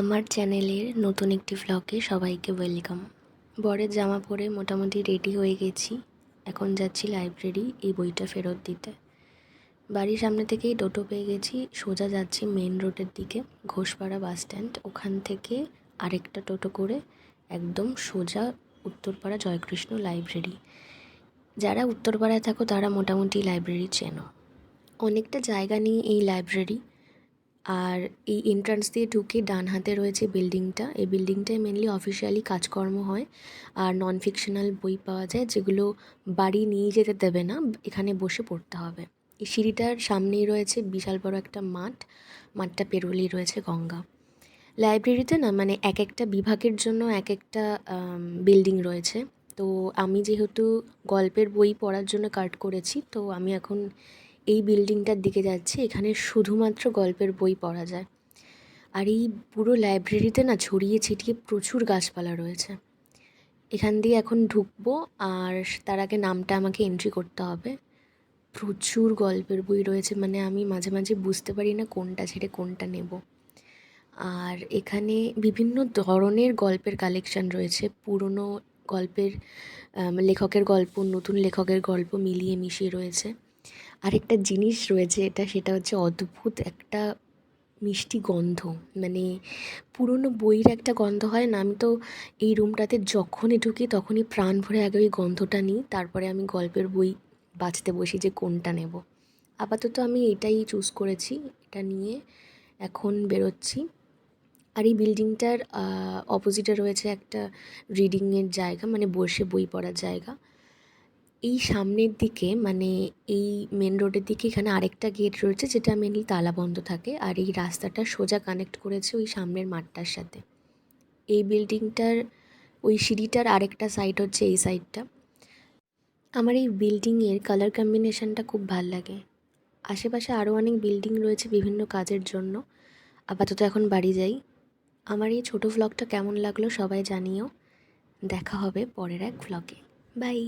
আমার চ্যানেলের নতুন একটি ভ্লগে সবাইকে ওয়েলকাম। বরের জামা পরে মোটামুটি রেডি হয়ে গেছি। এখন যাচ্ছি লাইব্রেরি এই বইটা ফেরত দিতে। বাড়ির সামনে থেকেই টোটো পেয়ে গেছি, সোজা যাচ্ছি মেন রোডের দিকে, ঘোষপাড়া বাস স্ট্যান্ড। ওখান থেকে আরেকটা টোটো করে একদম সোজা উত্তরপাড়া জয়কৃষ্ণ লাইব্রেরি। যারা উত্তরপাড়ায় থাকো তারা মোটামুটি লাইব্রেরি চেনো। অনেকটা জায়গা নিয়ে এই লাইব্রেরি। আর এই এন্ট্রান্স দিয়ে ঢুকে ডান হাতে রয়েছে বিল্ডিংটা। এই বিল্ডিংটায় মেনলি অফিসিয়ালি কাজকর্ম হয় আর নন ফিকশনাল বই পাওয়া যায়, যেগুলো বাড়ি নিয়ে যেতে দেবে না, এখানে বসে পড়তে হবে। এই সিঁড়িটার সামনেই রয়েছে বিশাল বড় একটা মাঠ। মাঠটা পেরোলেই রয়েছে গঙ্গা। লাইব্রেরিতে না মানে এক একটা বিভাগের জন্য এক একটা বিল্ডিং রয়েছে। তো আমি যেহেতু গল্পের বই পড়ার জন্য কার্ড করেছি, তো আমি এখন এই বিল্ডিংটার দিকে যাচ্ছি। এখানে শুধুমাত্র গল্পের বই পড়া যায়। আর এই পুরো লাইব্রেরিতে না ছড়িয়ে ছিটিয়ে প্রচুর গাছপালা রয়েছে। এখান দিয়ে এখন ঢুকবো, আর তার আগে নামটা আমাকে এন্ট্রি করতে হবে। প্রচুর গল্পের বই রয়েছে, মানে আমি মাঝে মাঝে বুঝতে পারি না কোনটা ছেড়ে কোনটা নেব। আর এখানে বিভিন্ন ধরনের গল্পের কালেকশন রয়েছে। পুরনো গল্পের লেখকের গল্প, নতুন লেখকের গল্প মিলিয়ে মিশিয়ে রয়েছে। আরেকটা জিনিস রয়েছে, সেটা হচ্ছে অদ্ভুত একটা মিষ্টি গন্ধ। মানে পুরনো বইয়ের একটা গন্ধ হয় না, আমি তো এই রুমটাতে যখনই ঢুকি তখনই প্রাণ ভরে আগে ওই গন্ধটা নিই, তারপরে আমি গল্পের বই বাছতে বসি যে কোনটা নেব। আপাতত আমি এটাই চুজ করেছি, এটা নিয়ে এখন বেরোচ্ছি। আর এই বিল্ডিংটার অপোজিটে রয়েছে একটা রিডিংয়ের জায়গা, মানে বসে বই পড়ার জায়গা। এই সামনের দিকে মানে এই মেন রোডের দিকে এখানে আরেকটা গেট রয়েছে, যেটা মেনলি তালা বন্ধ থাকে। আর এই রাস্তাটা সোজা কানেক্ট করেছে ওই সামনের মাঠটার সাথে। এই বিল্ডিংটার ওই সিঁড়িটার আরেকটা সাইড হচ্ছে এই সাইডটা। আমার এই বিল্ডিংয়ের কালার কম্বিনেশনটা খুব ভাল লাগে। আশেপাশে আরও অনেক বিল্ডিং রয়েছে বিভিন্ন কাজের জন্য। আপাতত এখন বাড়ি যাই। আমার এই ছোটো ভ্লগটা কেমন লাগলো সবাই জানিও। দেখা হবে পরের এক ভ্লগে। বাই।